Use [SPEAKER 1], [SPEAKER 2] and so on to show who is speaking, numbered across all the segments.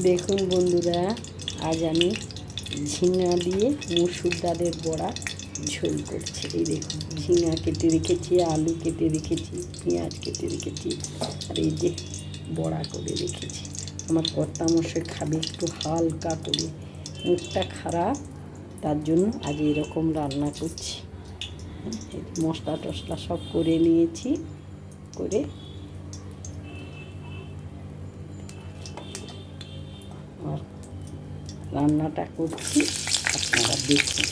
[SPEAKER 1] দেখুন বন্ধুরা, আজ আমি ঝিঙা দিয়ে মসুর ডালের বড়া ঝোল করছি। এই দেখুন, ঝিঙা কেটে রেখেছি, আলু কেটে রেখেছি, পেঁয়াজ কেটে রেখেছি, আর এই যে বড়া করে রেখেছি। আমার কর্তামশাই খাবে একটু হালকা করে, মুখটা খারাপ, তার জন্য আজ এরকম রান্না করছি। মশলা টশলা সব করে নিয়েছি, করে আর রান্নাটা করছি, আপনারা দেখুন।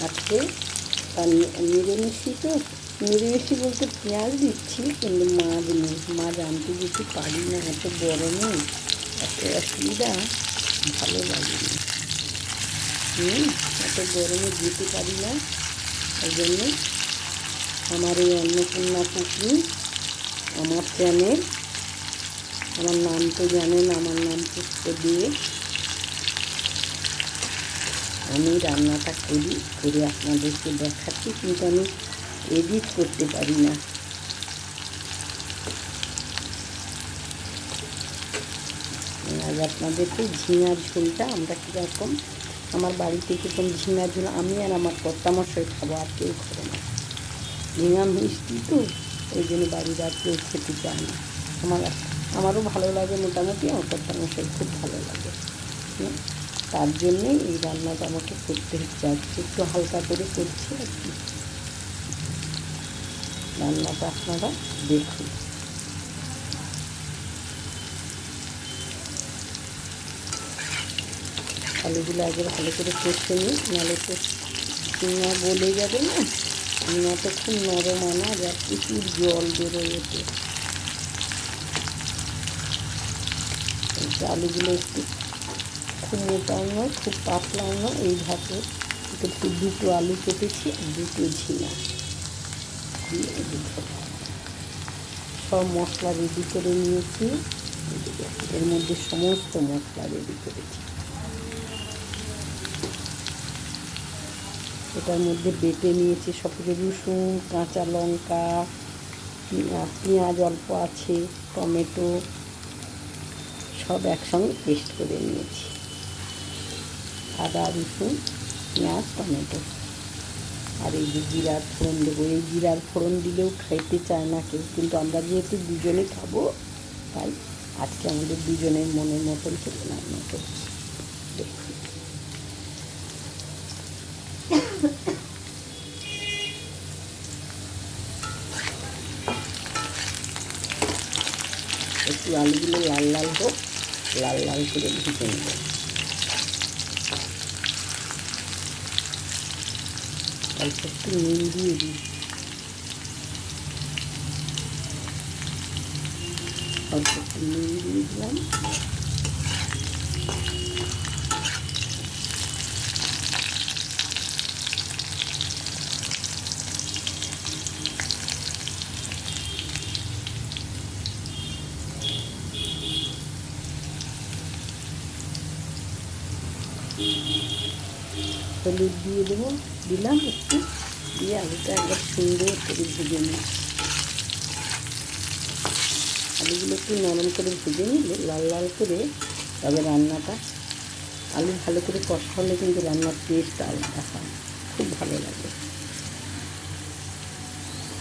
[SPEAKER 1] আজকে নিরামিষি বলতে পেঁয়াজ দিচ্ছি, কিন্তু মাছ নেই। মাছ আনতে যেতে পারি না, এত গরমে এত অসুবিধা, ভালো লাগে না। এত গরমে যেতে পারি না, ওই জন্য আমার এই অন্নপূর্ণা পুকুর আমার চ্যানেল, আমার নাম তো জানেন, আমার নাম পুষ্প দিয়ে আমি রান্নাটা করে আপনাদেরকে দেখাচ্ছি, কিন্তু আমি এডিট করতে পারি না। আজ আপনাদেরকে ঝিঙার ঝোলটা আমরা কীরকম, আমার বাড়িতে কীরকম ঝিঙার ঝোল আমি আর আমার কর্তামশাই খাবো, আর কেউ খাবো না। ঝিঙা মিষ্টি তো, ওই জন্য বাড়ির আর কেউ খেতে চায় না। আমারও ভালো লাগে মোটামুটি, আমার কর্তামশাই খুব ভালো লাগে। তার জন্যেই এই রান্নাটা আমাকে করতে হচ্ছে, আজকে একটু হালকা করে করছি আর কি। রান্নাটা আপনারা দেখুন। আলুগুলো আগে ভালো করে কষে নিই, নাহলে তো ঝিঙা গলে যাবে না। ঝিঙা তো খুব নরম আনা যায়, প্রচুর জল বেরোয় এতে। আলুগুলো একটু খুব মোটাও নয়, খুব পাতলাও নয়, এইভাবে একটু দুটো আলু কেটেছি আর দুটো ঝিঙা দিয়ে সব মশলা রেডি করে নিয়েছি। এর মধ্যে সমস্ত মশলা রেডি করেছি। এটার মধ্যে বেটে নিয়েছি সব কিছু, রসুন, কাঁচা লঙ্কা, পেঁয়াজ অল্প আছে, টমেটো সব একসঙ্গে পেস্ট করে নিয়েছি। আদা, রসুন, পেঁয়াজ, টমেটো, আর এই যে জিরার ফোড়ন দেবো। এই জিরার ফোড়ন দিলেও খাইতে চায় না কেউ, কিন্তু আমরা যেহেতু দুজনে খাবো, তাই আজকে আমাদের দুজনের মনের মতন করে রান্না করছি। দেখুন, একটু আলুগুলো লাল লাল হোক, লাল লাল করে ভেজে নেব। অল্প একটু নুন দিয়ে দিই, অল্প একটু নুন দিয়ে দিলাম। হলুদ দিয়ে দেবো, দিলাম একটু, দিয়ে আলুটা একবার সুন্দর করে ভেজে নিই। আলুগুলো একটু নরম করে ভেজে নিলে, লাল লাল করে, তবে রান্নাটা, আলু ভালো করে কষা হলে কিন্তু রান্নার টেস্ট আলাদা হয়, খুব ভালো লাগে।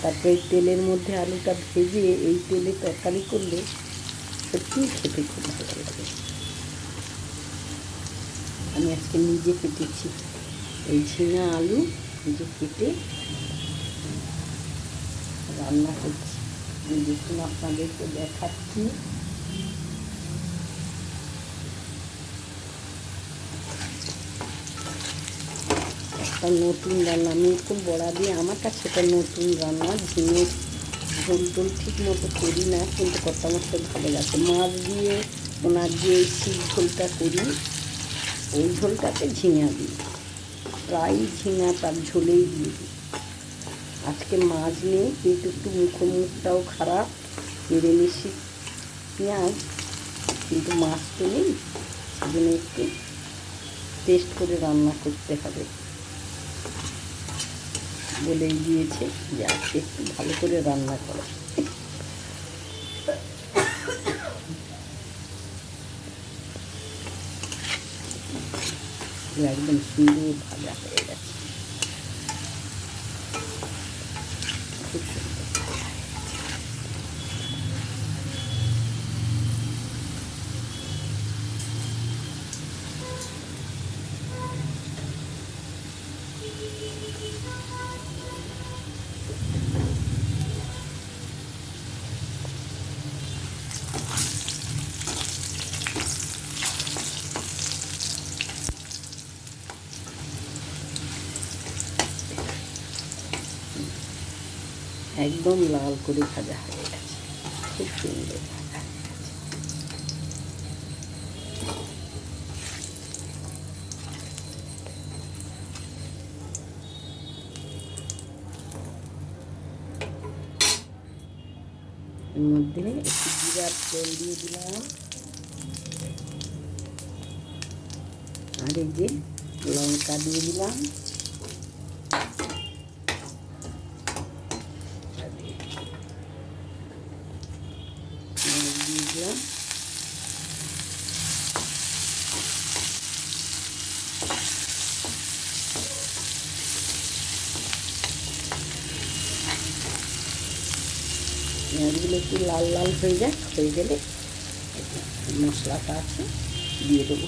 [SPEAKER 1] তারপরে তেলের মধ্যে আলুটা ভেজে এই তেলে তরকারি করলে সত্যিই খেতে খুব ভালো লাগে। আমি আজকে নিজে কেটেছি এই ঝিঙা আলু, নিজে কেটে রান্না করছি। আমি দেখুন আপনাদেরকে দেখাচ্ছি। একটা নতুন রান্না, আমি একটু বড়া দিয়ে, আমার কাছে এটা নতুন রান্না। ঝিঙে ঝোল টোল ঠিক মতো করি না, কিন্তু কর্তামশাই ভালো লাগে। মাছ দিয়ে ওনার যে শিক ঝোলটা করি, ওই ঝোলটাতে ঝিঙা দিই, প্রায় ঝিঙা তার ঝোলেই দিয়ে দিই। আজকে মাছ নেই, কিন্তু একটু মুখটাও খারাপ, নিরামিষি পেঁয়াজ, কিন্তু মাছ তো নেই, সেজন্য একটু টেস্ট করে রান্না করতে হবে। বলেই দিয়েছে যে আজকে একটু ভালো করে রান্না করো। একদম সুন্দর ভাজা হয়ে গেছে, খুব সুন্দর। একদম লাল করে ভাজা হয়ে গেছে, খুব সুন্দর ভাজা হয়ে গেছে। এর মধ্যে একটু জিরার তেল দিয়ে দিলাম, আর এই যে লঙ্কা দিয়ে দিলাম, দিয়ে দিলাম, পেঁয়াজগুলো একটু লাল লাল হয়ে যায়, হয়ে গেলে মশলাটা আছে দিয়ে দেবো।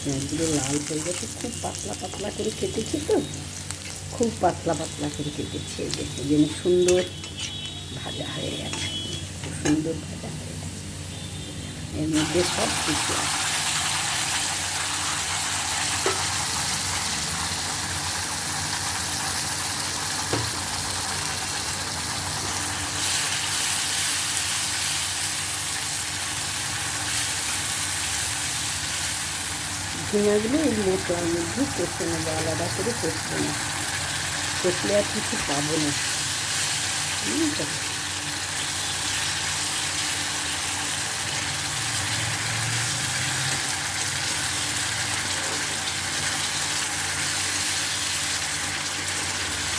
[SPEAKER 1] পেঁয়াজগুলো লাল হয়ে গেছে, খুব পাতলা পাতলা করে কেটেছি তো, খুব পাতলা পাতলা করে কেটেছি। এই যে যেন সুন্দর ভাজা হয়ে গেছে, খুব সুন্দর ভাজা হয়ে গেছে। এর মধ্যে সব কিছু আছে, পেঁয়াজগুলো এই মশলার মধ্যে কষে নেবো, আলাদা করে কষবো না, কষলে আর কিছু পাবো না, বুঝলি?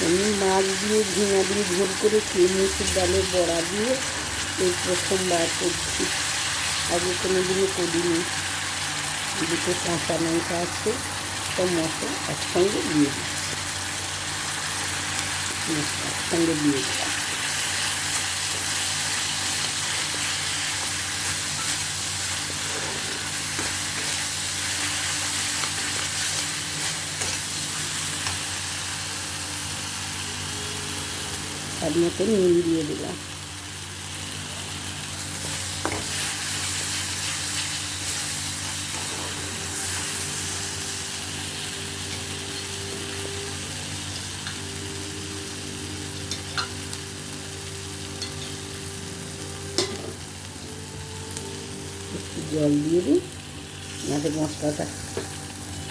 [SPEAKER 1] আমি মাছ দিয়ে ঝিঙা দিয়ে ঝোল করে মুসুর ডালের বড়া দিয়ে এই প্রথমবার করছি, আগে কোনো দিনও করিনি। দুটো কাঁচা লঙ্কা আছে, সব মশলা একসঙ্গে দিয়ে দিচ্ছি, মশলা একসঙ্গে দিয়ে দিলাম। তার মতো নুন দিয়ে দিলাম, একটু জল দিয়ে দিই, নাতে মশলাটা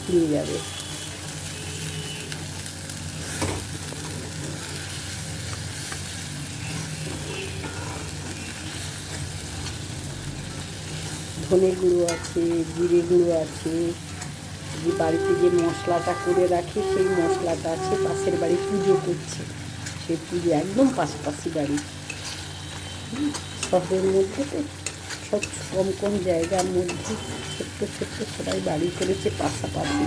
[SPEAKER 1] ফুলে যাবে। ধনে গুঁড়ো আছে, জিরে গুঁড়ো আছে, যে বাড়িতে যে মশলাটা করে রাখি সেই মশলাটা আছে, পাশের বাড়ি পুজো করছে, সেই পুজো একদম পাশাপাশি বাড়ি, শহরের মধ্যে তো সব কম কম জায়গার মধ্যে ছোট্ট ছোট্ট সবাই বাড়ি করেছে পাশাপাশি।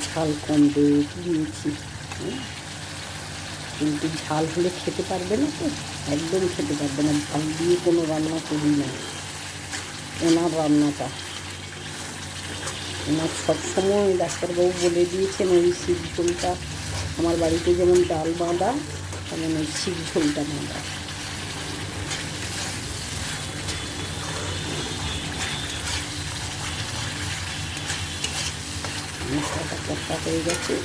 [SPEAKER 1] ঝাল কম দিয়েছি, কিন্তু ঝাল হলে খেতে পারবে না তো, একদম খেতে পারবে না। ঝাল দিয়ে কোনো রান্না করি না, ওনার রান্নাটা ওনার সবসময় ডাক্তারবাবু বলে দিয়েছেন ওই শিক ঝোলটা, আমার বাড়িতে যেমন ডাল বাঁধা তেমন ওই শিক ঝোলটা বাঁধা। মশলাটা কষা হয়ে গেছে,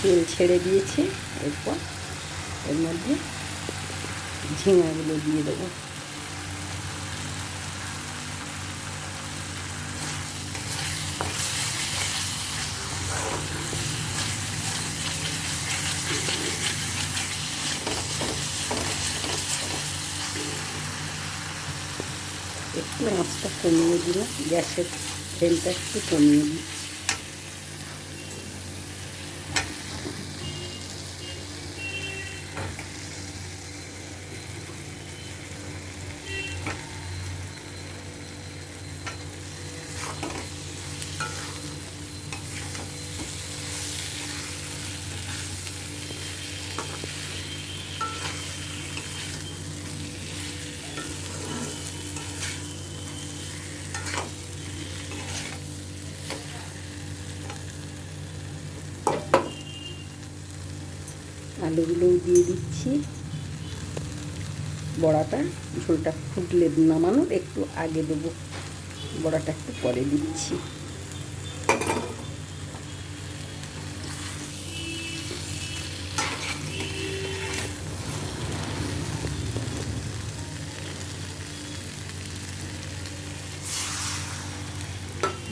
[SPEAKER 1] তেল ছেড়ে দিয়েছে। এরপর এর মধ্যে ঝিঙাগুলো দিয়ে দেবো। একটু আঁচটা কমিয়ে দিলাম, গ্যাসের ফ্লেমটা একটু কমিয়ে দিই। আলুগুলোও দিয়ে দিচ্ছি। বড়াটা ঝোলটা ফুটলে নামানোর একটু আগে দেবো, বড়াটা একটু পরে দিচ্ছি।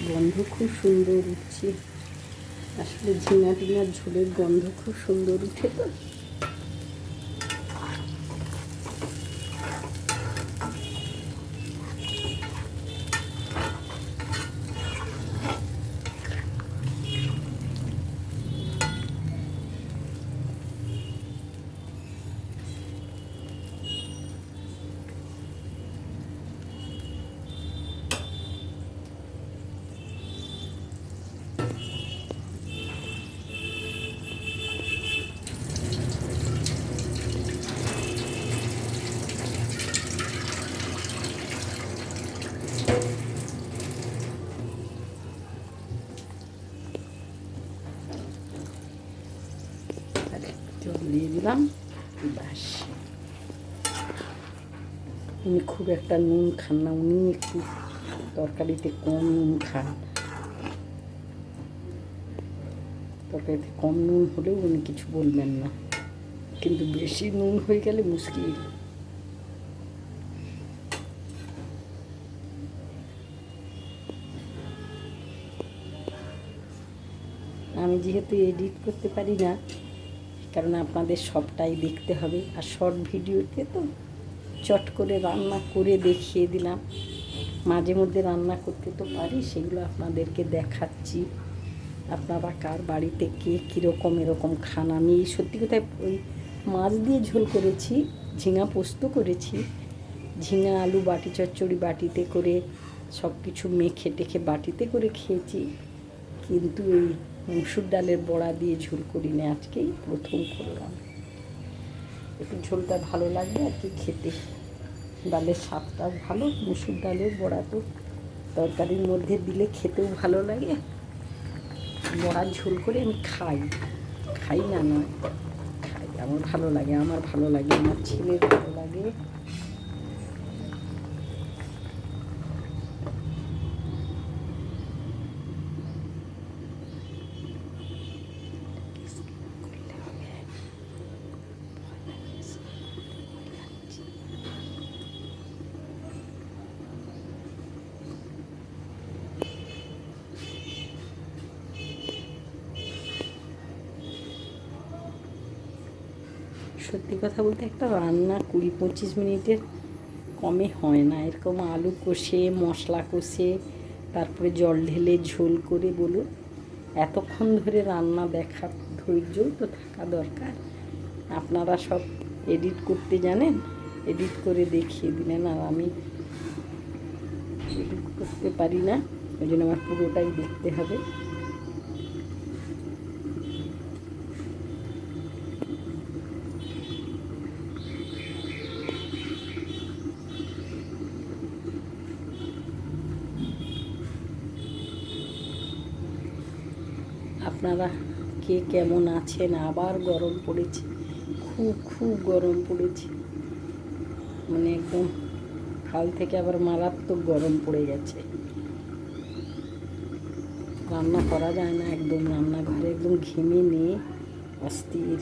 [SPEAKER 1] গন্ধ খুব সুন্দর উঠছে, আসলে ঝিঙা টিঙার ঝোলের গন্ধ খুব সুন্দর উঠে। তো জল দিয়ে দিলাম। ব্যাস, উনি খুব একটা নুন খান না, উনি একটু তরকারিতে কম নুন খান। তরকারিতে কম নুন হলেও উনি কিছু বলবেন না, কিন্তু বেশি নুন হয়ে গেলে মুশকিল। আমি যেহেতু এডিট করতে পারি না, কারণ আপনাদের সবটাই দেখতে হবে, আর শর্ট ভিডিওতে তো চট করে রান্না করে দেখিয়ে দিলাম। মাঝে মধ্যে রান্না করতে তো পারি, সেগুলো আপনাদেরকে দেখাচ্ছি। আপনারা কার বাড়িতে কে কীরকম এরকম খান। আমি সত্যি কথায় ওই মাছ দিয়ে ঝোল করেছি, ঝিঙা পোস্ত করেছি, ঝিঙা আলু বাটি চচ্চড়ি বাটিতে করে সব কিছু মেখে টেখে বাটিতে করে খেয়েছি, কিন্তু এই মসুর ডালের বড়া দিয়ে ঝোল করিনি, আজকেই প্রথম করলাম। একটু ঝোলটা ভালো লাগবে আর কি খেতে, ডালের স্বাদটা ভালো। মসুর ডালের বড়া তো তরকারির মধ্যে দিলে খেতেও ভালো লাগে। বড়ার ঝোল করে আমি খাই না নয়, খাই, আমার ভালো লাগে, আমার ছেলের ভালো লাগে। সত্যি কথা বলতে একটা রান্না 20-25 মিনিটের কমে হয় না। এরকম আলু কষে মশলা কষে তারপরে জল ঢেলে ঝোল করে বলুন, এতক্ষণ ধরে রান্না দেখার ধৈর্যও তো থাকা দরকার। আপনারা সব এডিট করতে জানেন, এডিট করে দেখিয়ে দিলেন, আর আমি এডিট করতে পারি না, ওই জন্য আমার পুরোটাই দেখতে হবে। আপনারা কে কেমন আছেন? আবার গরম পড়েছে, খুব গরম পড়েছে, মানে একদম কাল থেকে আবার মারাত্মক গরম পড়ে গেছে। রান্না করা যায় না, একদম রান্নাঘরে একদম ঘেমে নিয়ে অস্থির।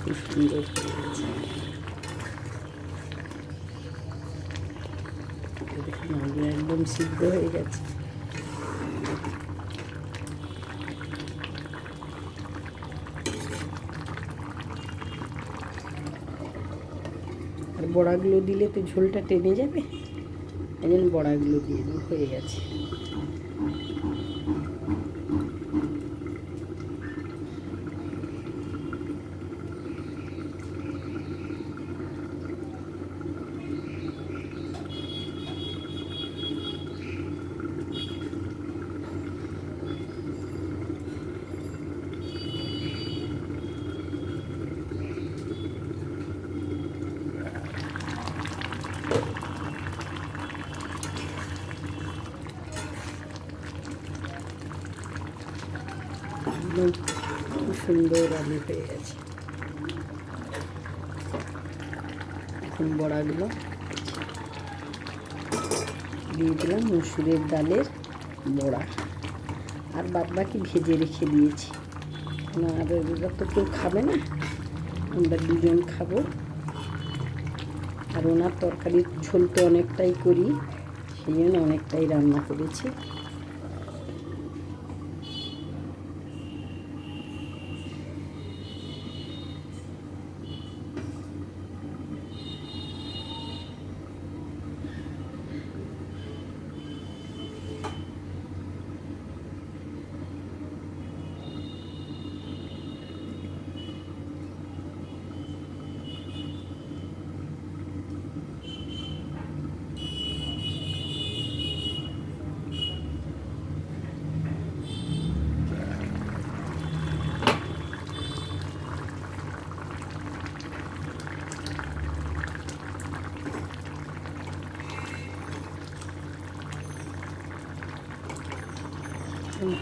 [SPEAKER 1] খুব সুন্দর হয়েছে। দেখুন আলু একদম সিদ্ধ হয়ে গেছে। আর বড়াগুলো দিলে তো ঝোলটা টেনে যাবে, এই জন্য বড়াগুলো দিয়ে দেবো। হয়ে গেছে। একদম খুব সুন্দর আলু হয়ে গেছে। এখন বড়াগুলো দিয়ে দিলাম মসুরের ডালের বড়া, আর বাদ বাকি ভেজে রেখে দিয়েছি। আর এবার তো কেউ খাবে না, আমরা দুজন খাবো। আর ওনার তরকারির ঝোল তো অনেকটাই করি, সেই জন্য অনেকটাই রান্না করেছি।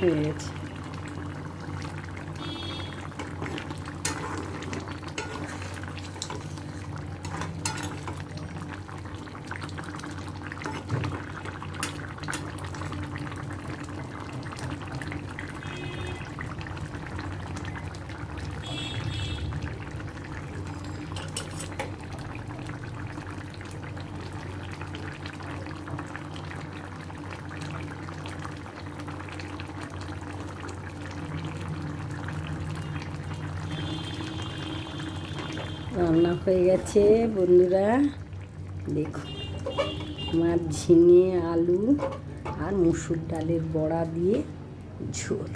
[SPEAKER 1] হয়ে গেছে। রান্না হয়ে গেছে বন্ধুরা। দেখুন আমার ঝিঙে আলু আর মসুর ডালের বড়া দিয়ে ঝোল।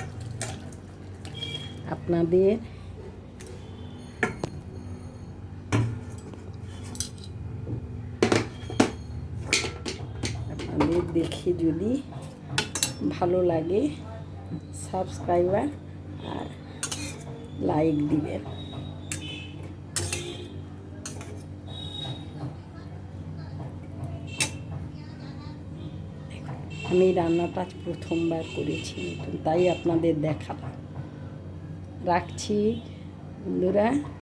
[SPEAKER 1] আপনাদের দেখে যদি ভালো লাগে সাবস্ক্রাইবার আর লাইক দিবেন। আমি রান্নাটা প্রথমবার করেছি, তাই আপনাদের দেখালাম। রাখছি বন্ধুরা।